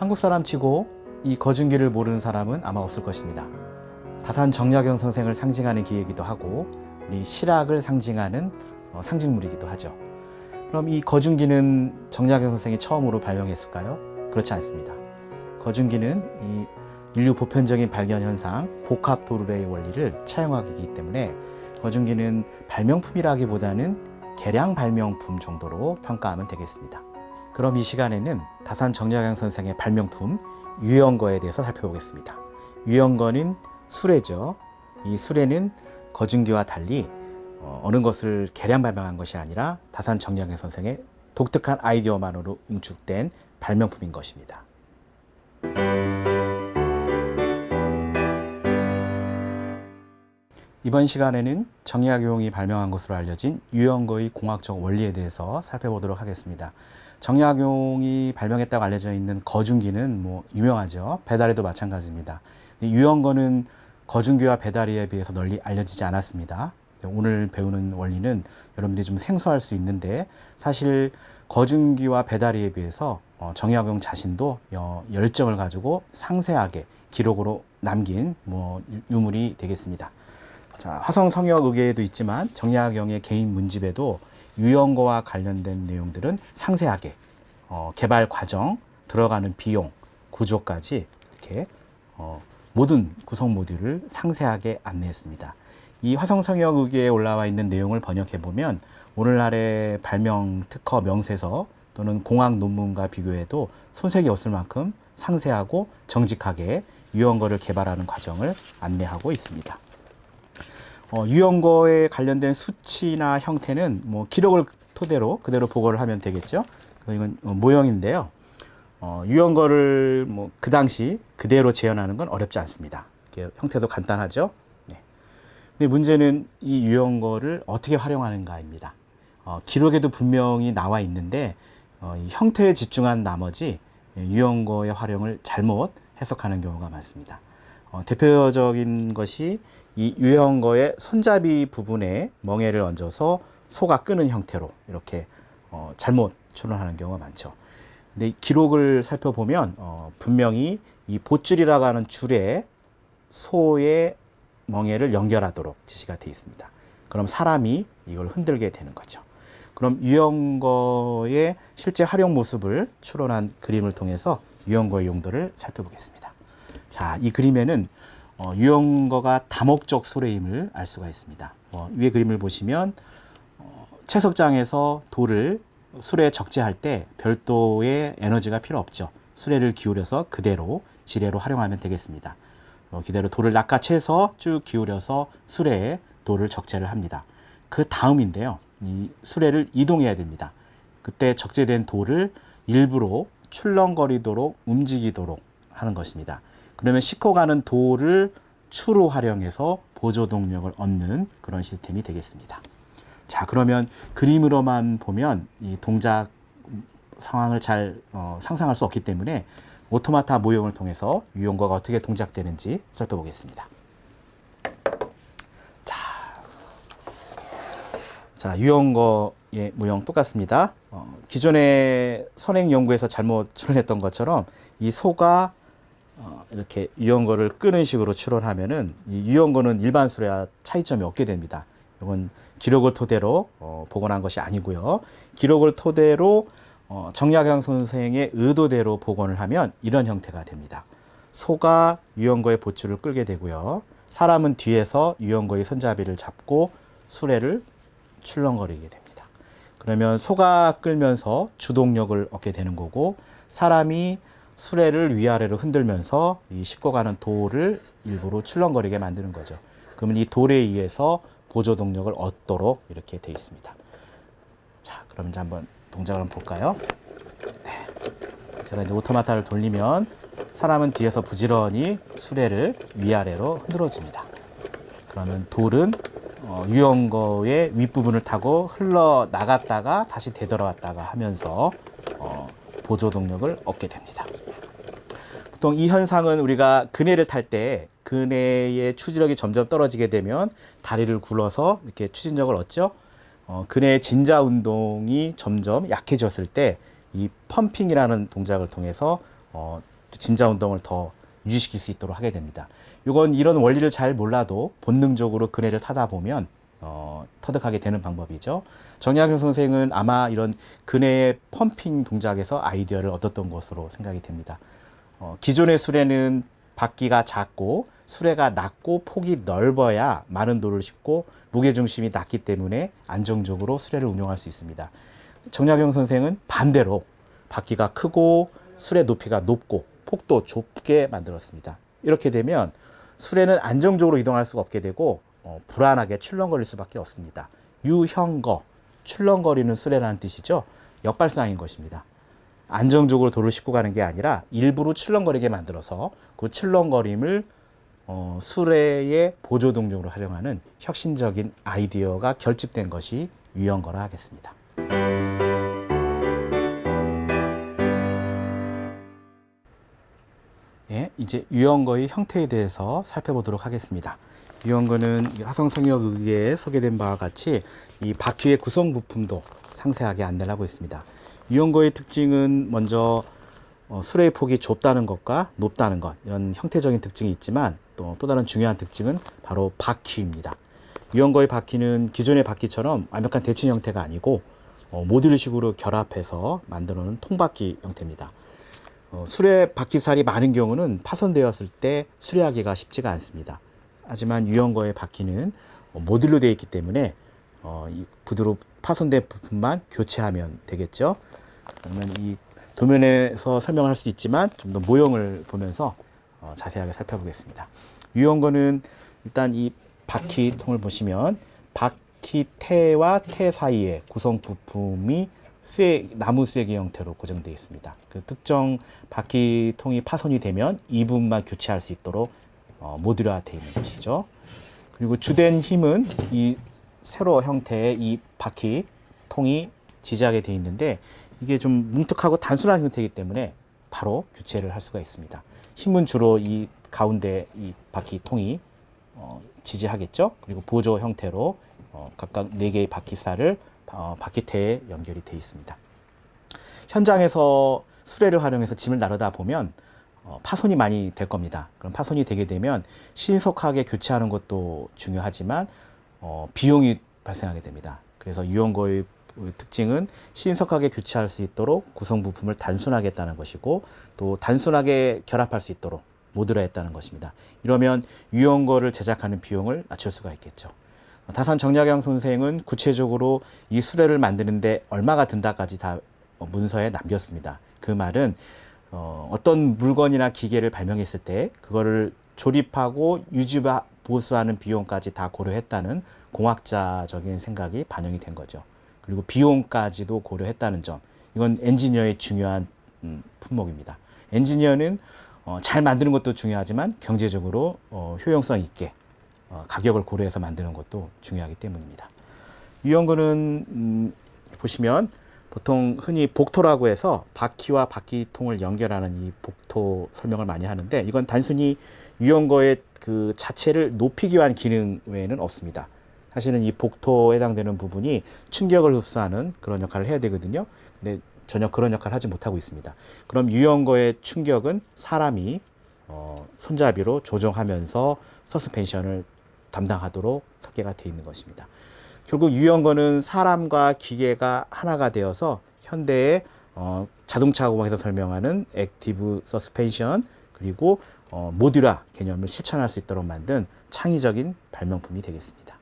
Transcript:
한국 사람 치고 이 거중기를 모르는 사람은 아마 없을 것입니다. 다산 정약용 선생을 상징하는 기이기도 하고 우리 실학을 상징하는 상징물이기도 하죠. 그럼 이 거중기는 정약용 선생이 처음으로 발명했을까요? 그렇지 않습니다. 거중기는 이 인류 보편적인 발견 현상 복합 도르래의 원리를 차용하기 때문에 거중기는 발명품이라기보다는 개량 발명품 정도로 평가하면 되겠습니다. 그럼 이 시간에는 다산 정약용 선생의 발명품 유연거에 대해서 살펴보겠습니다. 유연거는 수레죠. 이 수레는 거중기와 달리 어느 것을 개량 발명한 것이 아니라 다산 정약용 선생의 독특한 아이디어만으로 응축된 발명품인 것입니다. 이번 시간에는 정약용이 발명한 것으로 알려진 유연거의 공학적 원리에 대해서 살펴보도록 하겠습니다. 정약용이 발명했다고 알려져 있는 거중기는 유명하죠. 배다리도 마찬가지입니다. 유연거는 거중기와 배다리에 비해서 널리 알려지지 않았습니다. 오늘 배우는 원리는 여러분들이 좀 생소할 수 있는데 사실 거중기와 배다리에 비해서 정약용 자신도 열정을 가지고 상세하게 기록으로 남긴 유물이 되겠습니다. 자, 화성성역의궤에도 있지만 정약용의 개인 문집에도 유연거와 관련된 내용들은 상세하게 개발 과정, 들어가는 비용, 구조까지 이렇게 모든 구성 모듈을 상세하게 안내했습니다. 이 화성성역의궤에 올라와 있는 내용을 번역해 보면 오늘날의 발명 특허 명세서 또는 공학 논문과 비교해도 손색이 없을 만큼 상세하고 정직하게 유연거를 개발하는 과정을 안내하고 있습니다. 유연거에 관련된 수치나 형태는 기록을 토대로 그대로 보고를 하면 되겠죠. 이건 모형인데요. 유연거를 그 당시 그대로 재현하는 건 어렵지 않습니다. 형태도 간단하죠. 네. 근데 문제는 이 유연거를 어떻게 활용하는가입니다. 기록에도 분명히 나와 있는데 이 형태에 집중한 나머지 유연거의 활용을 잘못 해석하는 경우가 많습니다. 대표적인 것이 이 유연거의 손잡이 부분에 멍에를 얹어서 소가 끄는 형태로 이렇게 잘못 추론하는 경우가 많죠. 근데 기록을 살펴보면 분명히 이 봇줄이라고 하는 줄에 소의 멍에를 연결하도록 지시가 되어 있습니다. 그럼 사람이 이걸 흔들게 되는 거죠. 그럼 유연거의 실제 활용 모습을 추론한 그림을 통해서 유연거의 용도를 살펴보겠습니다. 자, 이 그림에는 유연거가 다목적 수레임을 알 수가 있습니다. 위에 그림을 보시면 채석장에서 돌을 수레에 적재할 때 별도의 에너지가 필요 없죠. 수레를 기울여서 그대로 지뢰로 활용하면 되겠습니다. 그대로 돌을 낚아채서 쭉 기울여서 수레에 돌을 적재를 합니다. 그 다음인데요. 이 수레를 이동해야 됩니다. 그때 적재된 돌을 일부러 출렁거리도록 움직이도록 하는 것입니다. 그러면 싣고 가는 돌을 추로 활용해서 보조 동력을 얻는 그런 시스템이 되겠습니다. 자, 그러면 그림으로만 보면 이 동작 상황을 잘 상상할 수 없기 때문에 오토마타 모형을 통해서 유연거가 어떻게 동작되는지 살펴보겠습니다. 자, 유연거의 모형 똑같습니다. 기존의 선행 연구에서 잘못 추론했던 것처럼 이 소가 이렇게 유연거를 끄는 식으로 추론하면은 이 유연거는 일반 수레와 차이점이 없게 됩니다. 이건 기록을 토대로 복원한 것이 아니고요. 기록을 토대로 정약용 선생의 의도대로 복원을 하면 이런 형태가 됩니다. 소가 유연거의 봇줄을 끌게 되고요. 사람은 뒤에서 유연거의 손잡이를 잡고 수레를 출렁거리게 됩니다. 그러면 소가 끌면서 주동력을 얻게 되는 거고 사람이 수레를 위아래로 흔들면서 이 싣고 가는 돌을 일부러 출렁거리게 만드는 거죠. 그러면 이 돌에 의해서 보조 동력을 얻도록 이렇게 되어 있습니다. 자, 그럼 이제 한번 동작을 한번 볼까요? 네. 제가 이제 오토마타를 돌리면 사람은 뒤에서 부지런히 수레를 위아래로 흔들어 줍니다. 그러면 돌은 유연거의 윗부분을 타고 흘러 나갔다가 다시 되돌아왔다가 하면서 보조 동력을 얻게 됩니다. 보통 이 현상은 우리가 그네를 탈 때 그네의 추진력이 점점 떨어지게 되면 다리를 굴러서 이렇게 추진력을 얻죠. 그네의 진자 운동이 점점 약해졌을 때 이 펌핑이라는 동작을 통해서 진자 운동을 더 유지시킬 수 있도록 하게 됩니다. 이건 이런 원리를 잘 몰라도 본능적으로 그네를 타다 보면 터득하게 되는 방법이죠. 정약용 선생은 아마 이런 그네의 펌핑 동작에서 아이디어를 얻었던 것으로 생각이 됩니다. 기존의 수레는 바퀴가 작고 수레가 낮고 폭이 넓어야 많은 돌을 싣고 무게중심이 낮기 때문에 안정적으로 수레를 운용할 수 있습니다. 정약용 선생은 반대로 바퀴가 크고 수레 높이가 높고 폭도 좁게 만들었습니다. 이렇게 되면 수레는 안정적으로 이동할 수가 없게 되고 불안하게 출렁거릴 수밖에 없습니다. 유형거, 출렁거리는 수레라는 뜻이죠. 역발상인 것입니다. 안정적으로 돌을 싣고 가는 게 아니라 일부러 출렁거리게 만들어서 그 출렁거림을 수레의 보조동력으로 활용하는 혁신적인 아이디어가 결집된 것이 유형거라 하겠습니다. 네, 이제 유형거의 형태에 대해서 살펴보도록 하겠습니다. 유형거는 화성성역의회에 소개된 바와 같이 이 바퀴의 구성 부품도 상세하게 안내를 하고 있습니다. 유형거의 특징은 먼저 수레의 폭이 좁다는 것과 높다는 것, 이런 형태적인 특징이 있지만 또 다른 중요한 특징은 바로 바퀴입니다. 유형거의 바퀴는 기존의 바퀴처럼 완벽한 대칭 형태가 아니고 모듈식으로 결합해서 만들어 놓은 통바퀴 형태입니다. 수레 바퀴살이 많은 경우는 파손되었을 때 수리하기가 쉽지가 않습니다. 하지만 유형거의 바퀴는 모듈로 되어 있기 때문에 이 구두로 파손된 부품만 교체하면 되겠죠. 그러면 이 도면에서 설명할 수 있지만 좀 더 모형을 보면서 자세하게 살펴보겠습니다. 유형거는 일단 이 바퀴통을 보시면 바퀴테와 테 사이에 구성 부품이 나무 쇠기 형태로 고정되어 있습니다. 그 특정 바퀴통이 파손이 되면 이 부분만 교체할 수 있도록 모듈화되어 있는 것이죠. 그리고 주된 힘은 이 세로 형태의 이 바퀴통이 지지하게 되어 있는데 이게 좀 뭉툭하고 단순한 형태이기 때문에 바로 교체를 할 수가 있습니다. 힘은 주로 이 가운데 이 바퀴통이 지지하겠죠. 그리고 보조 형태로 각각 4개의 바퀴살을 바퀴테에 연결이 되어 있습니다. 현장에서 수레를 활용해서 짐을 나르다 보면 파손이 많이 될 겁니다. 그럼 파손이 되게 되면 신속하게 교체하는 것도 중요하지만 비용이 발생하게 됩니다. 그래서 유형거의 특징은 신속하게 교체할 수 있도록 구성 부품을 단순하게 했다는 것이고 또 단순하게 결합할 수 있도록 모듈화했다는 것입니다. 이러면 유형거를 제작하는 비용을 낮출 수가 있겠죠. 다산 정약용 선생은 구체적으로 이 수레를 만드는데 얼마가 든다까지 다 문서에 남겼습니다. 그 말은 어떤 물건이나 기계를 발명했을 때 그거를 조립하고 유지와 보수하는 비용까지 다 고려했다는 공학자적인 생각이 반영이 된 거죠. 그리고 비용까지도 고려했다는 점, 이건 엔지니어의 중요한 품목입니다. 엔지니어는 잘 만드는 것도 중요하지만 경제적으로 효용성 있게 가격을 고려해서 만드는 것도 중요하기 때문입니다. 유형거는 보시면 보통 흔히 복토라고 해서 바퀴와 바퀴통을 연결하는 이 복토 설명을 많이 하는데 이건 단순히 유형거의 그 자체를 높이기 위한 기능 외에는 없습니다. 사실은 이 복토에 해당되는 부분이 충격을 흡수하는 그런 역할을 해야 되거든요. 근데 전혀 그런 역할을 하지 못하고 있습니다. 그럼 유형거의 충격은 사람이 손잡이로 조정하면서 서스펜션을 담당하도록 설계가 되어 있는 것입니다. 결국 유형거는 사람과 기계가 하나가 되어서 현대의 자동차 공학에서 설명하는 액티브 서스펜션 그리고 모듈화 개념을 실천할 수 있도록 만든 창의적인 발명품이 되겠습니다.